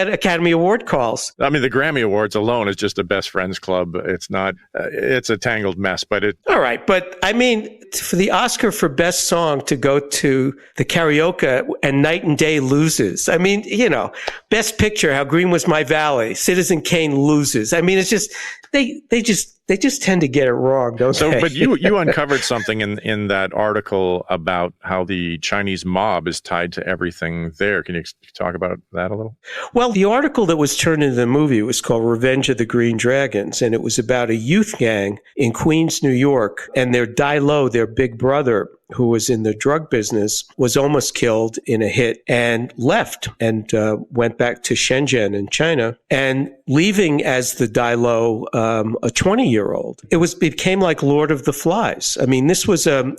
Academy Award calls. I mean, the Grammy Awards alone is just a best friends club. It's not, it's a tangled mess, but it. All right. But I mean, for the Oscar for Best Song to go to the karaoke and Night and Day loses. I mean, you know, Best Picture, How Green Was My Valley, Citizen Kane loses. I mean, it's just, they just tend to get it wrong, don't they? But you uncovered something in that article about how the Chinese mob is tied to everything there. Can you talk about that a little? Well, the article that was turned into the movie was called Revenge of the Green Dragons, and it was about a youth gang in Queens, New York, and their Dai Lo, their big brother, who was in the drug business, was almost killed in a hit and left and went back to Shenzhen in China, and leaving as the Dai Lo a 20-year-old. It became like Lord of the Flies. I mean, this was an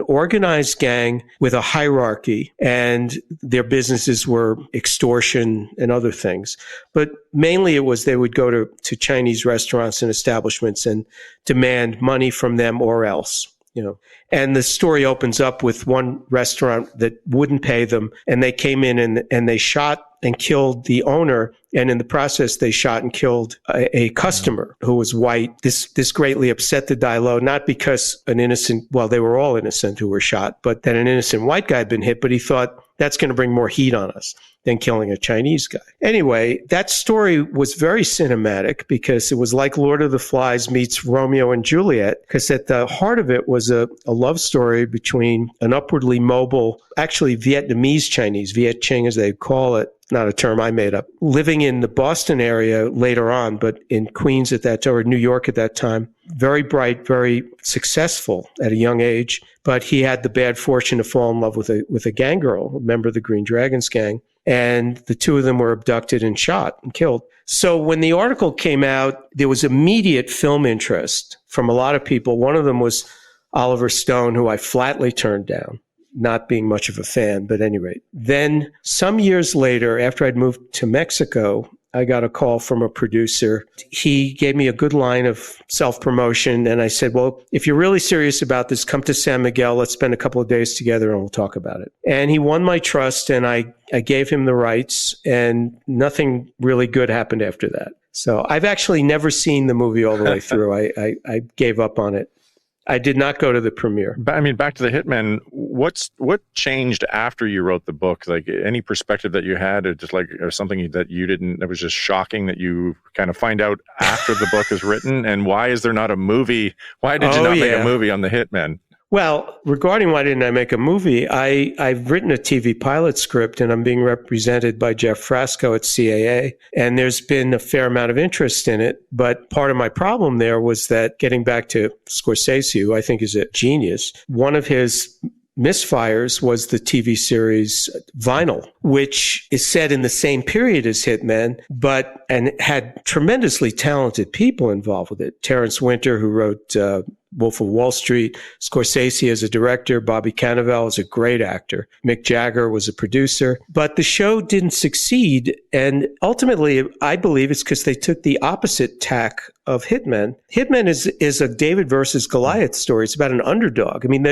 organized gang with a hierarchy, and their businesses were extortion and other things. But mainly it was they would go to Chinese restaurants and establishments and demand money from them or else. You know, and the story opens up with one restaurant that wouldn't pay them, and they came in and they shot and killed the owner, and in the process they shot and killed a customer who was white. This greatly upset the Dai Lo, not because they were all innocent who were shot, but that an innocent white guy had been hit, but he thought that's going to bring more heat on us than killing a Chinese guy. Anyway, that story was very cinematic because it was like Lord of the Flies meets Romeo and Juliet, because at the heart of it was a love story between an upwardly mobile, actually Vietnamese Chinese, Viet Chinh as they call it, not a term I made up. Living in the Boston area later on, but in Queens at that time, or New York at that time, very bright, very successful at a young age. But he had the bad fortune to fall in love with a gang girl, a member of the Green Dragons gang. And the two of them were abducted and shot and killed. So when the article came out, there was immediate film interest from a lot of people. One of them was Oliver Stone, who I flatly turned down, not being much of a fan, but at any rate. Then some years later, after I'd moved to Mexico, I got a call from a producer. He gave me a good line of self-promotion, and I said, well, if you're really serious about this, come to San Miguel. Let's spend a couple of days together, and we'll talk about it. And he won my trust, and I gave him the rights, and nothing really good happened after that. So I've actually never seen the movie all the way through. I gave up on it. I did not go to the premiere. I mean, back to the Hitmen, what changed after you wrote the book? Like any perspective that you had, or something that you didn't, that was just shocking that you kind of find out after the book is written? And why is there not a movie? Why did you not make a movie on the Hitmen? Well, regarding why didn't I make a movie, I've written a TV pilot script, and I'm being represented by Jeff Frasco at CAA, and there's been a fair amount of interest in it. But part of my problem there was that, getting back to Scorsese, who I think is a genius, one of his misfires was the TV series Vinyl, which is set in the same period as Hitmen, and had tremendously talented people involved with it. Terrence Winter, who wrote Wolf of Wall Street, Scorsese as a director, Bobby Cannavale as a great actor, Mick Jagger was a producer. But the show didn't succeed, and ultimately, I believe it's because they took the opposite tack of Hitmen. Hitmen is a David versus Goliath story. It's about an underdog. I mean,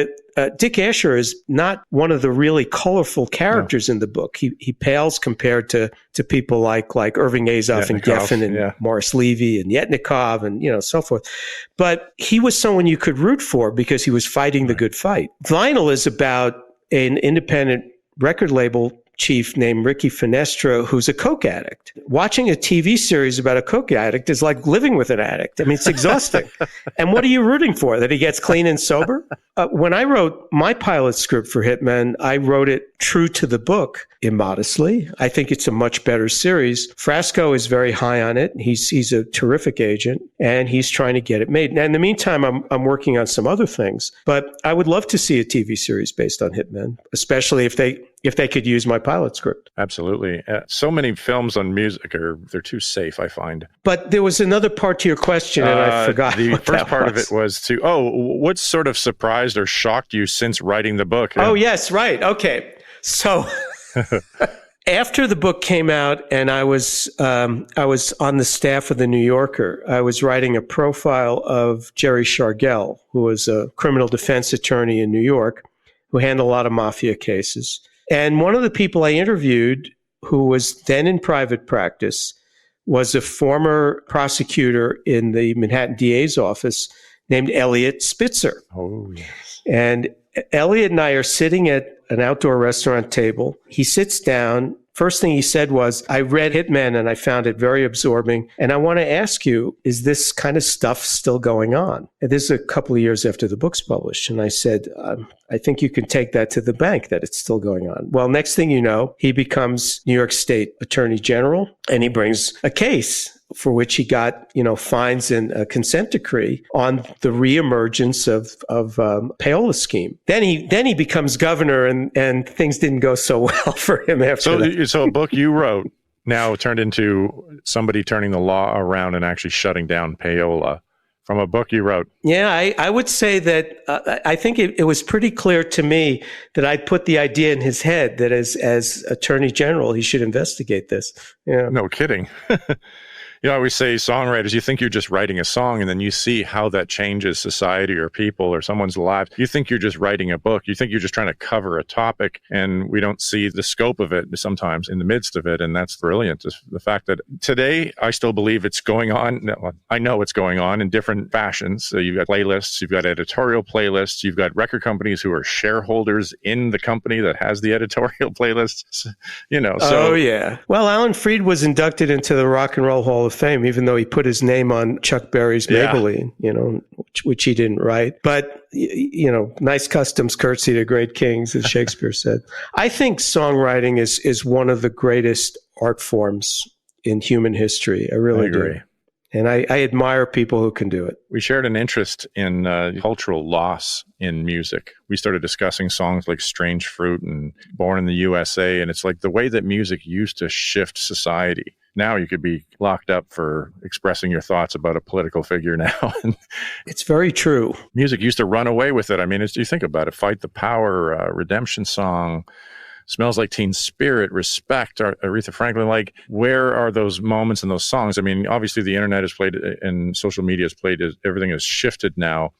Dick Asher is not one of the really colorful characters in the book. He pales compared to people like Irving Azoff and Geffen and Morris Levy and Yetnikov and so forth. But he was someone you could root for because he was fighting the good fight. Vinyl is about an independent record label chief named Ricky Finestra, who's a coke addict. Watching a TV series about a coke addict is like living with an addict. I mean, it's exhausting. And what are you rooting for? That he gets clean and sober? When I wrote my pilot script for Hitmen, I wrote it true to the book, immodestly. I think it's a much better series. Frasco is very high on it. He's a terrific agent, and he's trying to get it made. Now, in the meantime, I'm working on some other things, but I would love to see a TV series based on Hitmen, especially if they could use my pilot script. Absolutely. So many films on music they're too safe, I find. But there was another part to your question, and I forgot. The first part of it was what sort of surprised or shocked you since writing the book? Oh, yes, right. Okay. So after the book came out, and I was on the staff of The New Yorker, I was writing a profile of Jerry Shargell, who was a criminal defense attorney in New York, who handled a lot of mafia cases. And one of the people I interviewed, who was then in private practice, was a former prosecutor in the Manhattan DA's office named Elliot Spitzer. Oh, yes. And Elliot and I are sitting at an outdoor restaurant table. He sits down. First thing he said was, I read Hitmen and I found it very absorbing. And I want to ask you, is this kind of stuff still going on? And this is a couple of years after the book's published. And I said, I think you can take that to the bank that it's still going on. Well, next thing you know, he becomes New York State Attorney General, and he brings a case for which he got, fines and a consent decree on the reemergence of payola scheme. Then he becomes governor, and things didn't go so well for him after that. So a book you wrote now turned into somebody turning the law around and actually shutting down payola from a book you wrote. Yeah, I would say that I think it was pretty clear to me that I put the idea in his head that as Attorney General, he should investigate this. Yeah. No kidding. I always say songwriters, you think you're just writing a song, and then you see how that changes society or people or someone's lives. You think you're just writing a book. You think you're just trying to cover a topic, and we don't see the scope of it sometimes in the midst of it. And that's brilliant. The fact that today I still believe it's going on. No, I know it's going on in different fashions. So you've got playlists, you've got editorial playlists, you've got record companies who are shareholders in the company that has the editorial playlists. So. Oh, yeah. Well, Alan Freed was inducted into the Rock and Roll Hall of Fame, even though he put his name on Chuck Berry's Maybelline, which he didn't write. But, nice customs curtsy to great kings, as Shakespeare said. I think songwriting is one of the greatest art forms in human history. I really agree. do. And I admire people who can do it. We shared an interest in cultural loss in music. We started discussing songs like Strange Fruit and Born in the USA. And it's like the way that music used to shift society. Now you could be locked up for expressing your thoughts about a political figure now. It's very true. Music used to run away with it. I mean, you think about it, Fight the Power, Redemption Song, Smells Like Teen Spirit, Respect, Aretha Franklin. Like, where are those moments and those songs? I mean, obviously the internet has played and social media has played, everything has shifted now.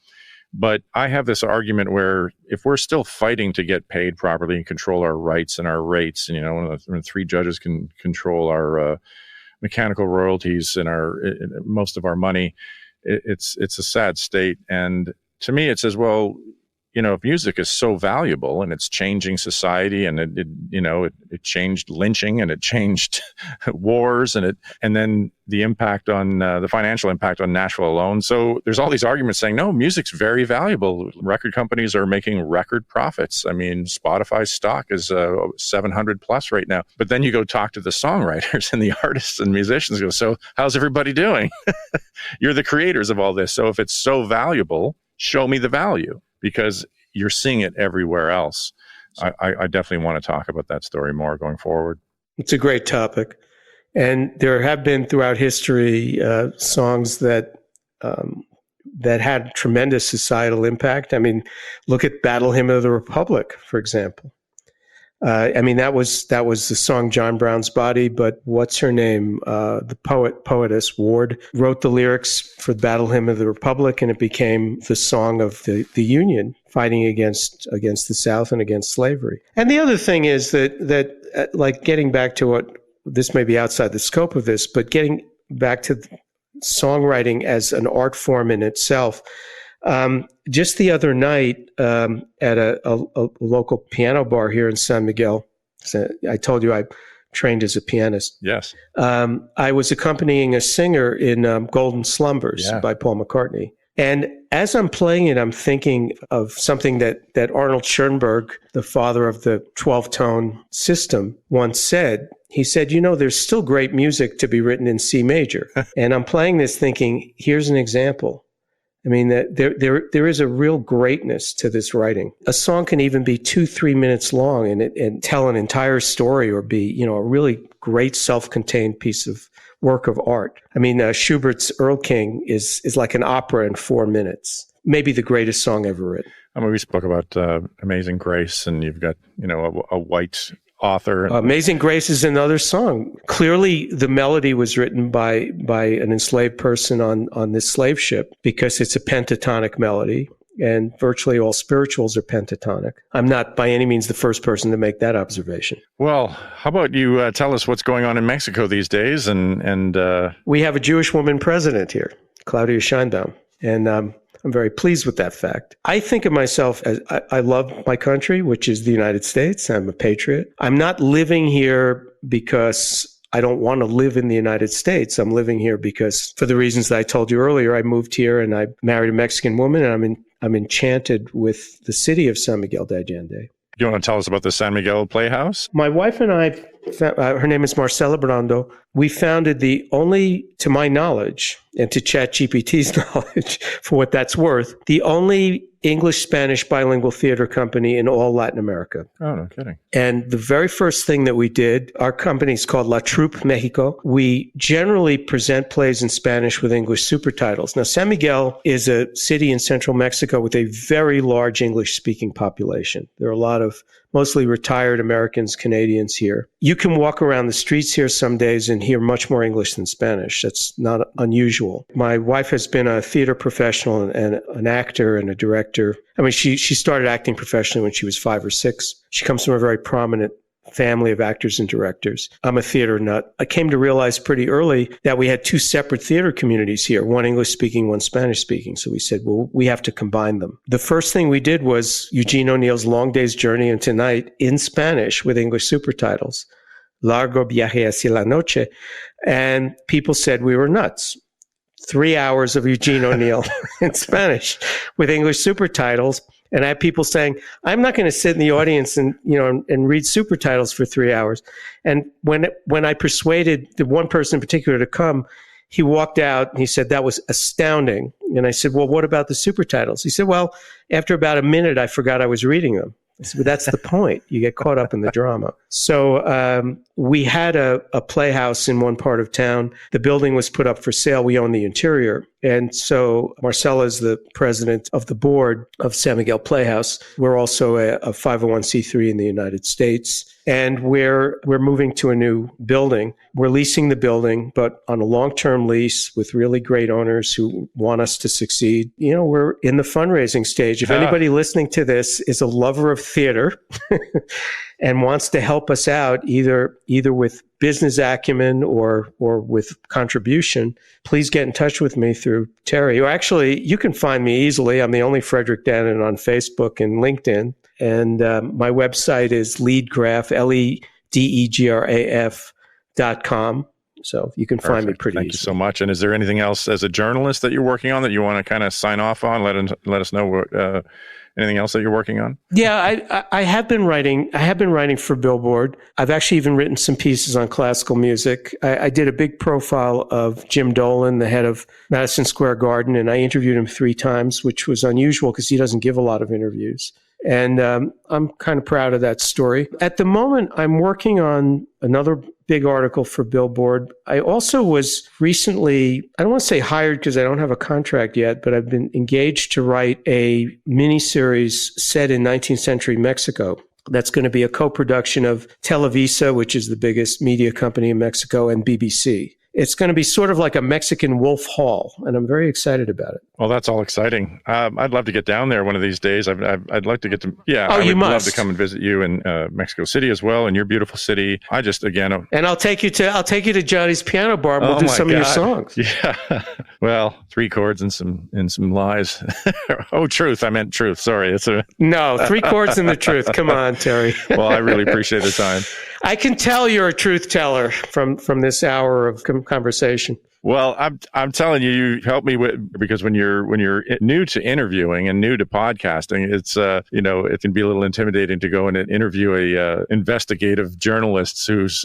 But I have this argument where if we're still fighting to get paid properly and control our rights and our rates, and, when 3 judges can control our mechanical royalties and most of our money, it's a sad state. And to me, it says, well, if music is so valuable and it's changing society, and it changed lynching and it changed wars and then the impact on the financial impact on Nashville alone. So there's all these arguments saying, no, music's very valuable. Record companies are making record profits. I mean, Spotify's stock is 700 plus right now. But then you go talk to the songwriters and the artists and musicians, go, so how's everybody doing? You're the creators of all this. So if it's so valuable, show me the value. Because you're seeing it everywhere else. I definitely want to talk about that story more going forward. It's a great topic. And there have been throughout history songs that had tremendous societal impact. I mean, look at Battle Hymn of the Republic, for example. That was the song John Brown's Body, but what's her name? The poetess Ward wrote the lyrics for the Battle Hymn of the Republic, and it became the song of the Union fighting against the South and against slavery. And the other thing is that like getting back to what this may be outside the scope of this, but getting back to songwriting as an art form in itself. Just the other night at a local piano bar here in San Miguel, I told you I trained as a pianist. Yes. I was accompanying a singer in Golden Slumbers by Paul McCartney. And as I'm playing it, I'm thinking of something that Arnold Schoenberg, the father of the 12-tone system, once said. He said, there's still great music to be written in C major. And I'm playing this thinking, here's an example. I mean, there is a real greatness to this writing. A song can even be 2-3 minutes long and tell an entire story, or be, a really great self-contained piece of work of art. I mean, Schubert's Earl King is like an opera in 4 minutes. Maybe the greatest song ever written. I mean, we spoke about Amazing Grace, and you've got, a white author. Amazing Grace is another song. Clearly, the melody was written by an enslaved person on this slave ship, because it's a pentatonic melody, and virtually all spirituals are pentatonic. I'm not by any means the first person to make that observation. Well, how about you tell us what's going on in Mexico these days? And we have a Jewish woman president here, Claudia Sheinbaum, and I'm very pleased with that fact. I think of myself as I love my country, which is the United States. I'm a patriot. I'm not living here because I don't want to live in the United States. I'm living here because, for the reasons that I told you earlier, I moved here and I married a Mexican woman, and I'm enchanted with the city of San Miguel de Allende. Do you want to tell us about the San Miguel Playhouse? My wife and I, her name is Marcela Brando, we founded the only, to my knowledge, and to ChatGPT's knowledge, for what that's worth, the only English-Spanish bilingual theater company in all Latin America. Oh, no kidding. And the very first thing that we did, our company is called La Troupe Mexico. We generally present plays in Spanish with English supertitles. Now, San Miguel is a city in central Mexico with a very large English-speaking population. There are a lot of mostly retired Americans, Canadians here. You can walk around the streets here some days and hear much more English than Spanish. That's not unusual. My wife has been a theater professional and an actor and a director. I mean, she started acting professionally when she was 5 or 6. She comes from a very prominent family of actors and directors. I'm a theater nut. I came to realize pretty early that we had 2 separate theater communities here, one English-speaking, one Spanish-speaking. So we said, well, we have to combine them. The first thing we did was Eugene O'Neill's Long Day's Journey into Night in Spanish with English supertitles, Largo Viaje hacia la Noche. And people said we were nuts. 3 hours of Eugene O'Neill in Spanish with English supertitles. And I had people saying, I'm not going to sit in the audience and, and read super titles for 3 hours. And when I persuaded the one person in particular to come, he walked out and he said, that was astounding. And I said, well, what about the super titles? He said, well, after about a minute, I forgot I was reading them. I said, well, that's the point. You get caught up in the drama. So we had a playhouse in one part of town. The building was put up for sale. We own the interior. And so Marcella is the president of the board of San Miguel Playhouse. We're also a 501c3 in the United States. And we're moving to a new building. We're leasing the building, but on a long-term lease with really great owners who want us to succeed. We're in the fundraising stage. If anybody listening to this is a lover of theater and wants to help us out, either with business acumen or with contribution, please get in touch with me through Terry. Or actually, you can find me easily. I'm the only Fredric Dannen on Facebook and LinkedIn. And my website is leadgraph, ledegraf.com. So you can find me pretty easily. Thank you so much. And is there anything else as a journalist that you're working on that you want to kind of sign off on? Let us know what, anything else that you're working on? Yeah, I have been writing. I have been writing for Billboard. I've actually even written some pieces on classical music. I did a big profile of Jim Dolan, the head of Madison Square Garden, and I interviewed him 3 times, which was unusual because he doesn't give a lot of interviews. And I'm kind of proud of that story. At the moment, I'm working on another big article for Billboard. I also was recently, I don't want to say hired because I don't have a contract yet, but I've been engaged to write a miniseries set in 19th century Mexico. That's going to be a co-production of Televisa, which is the biggest media company in Mexico, and BBC. It's going to be sort of like a Mexican Wolf Hall, and I'm very excited about it. Well, that's all exciting. I'd love to get down there one of these days. I'd like to get to, I would love to come and visit you in Mexico City as well, in your beautiful city. I just, again. And I'll take you to Johnny's Piano Bar, and we'll do some of your songs. Yeah. Well, 3 chords and some lies. Oh, truth. I meant truth. Sorry. No, 3 chords and the truth. Come on, Terry. Well, I really appreciate the time. I can tell you're a truth teller from this hour of conversation. Well, I'm telling you, you help me because when you're new to interviewing and new to podcasting, it's it can be a little intimidating to go and interview a investigative journalist who's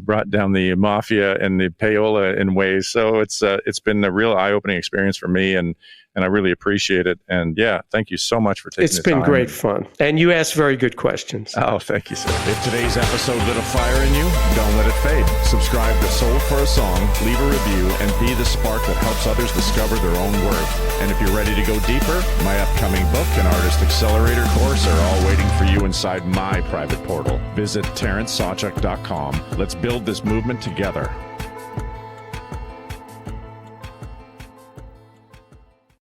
brought down the mafia and the payola in ways. So it's been a real eye-opening experience for me, and I really appreciate it. And yeah, thank you so much for taking the time. It's been great fun. And you asked very good questions. Oh, thank you, sir. If today's episode lit a fire in you, don't let it fade. Subscribe to Soul for a Song, leave a review, and be the spark that helps others discover their own worth. And if you're ready to go deeper, my upcoming book and Artist Accelerator course are all waiting for you inside my private portal. Visit TerranceSawchuk.com. Let's build this movement together.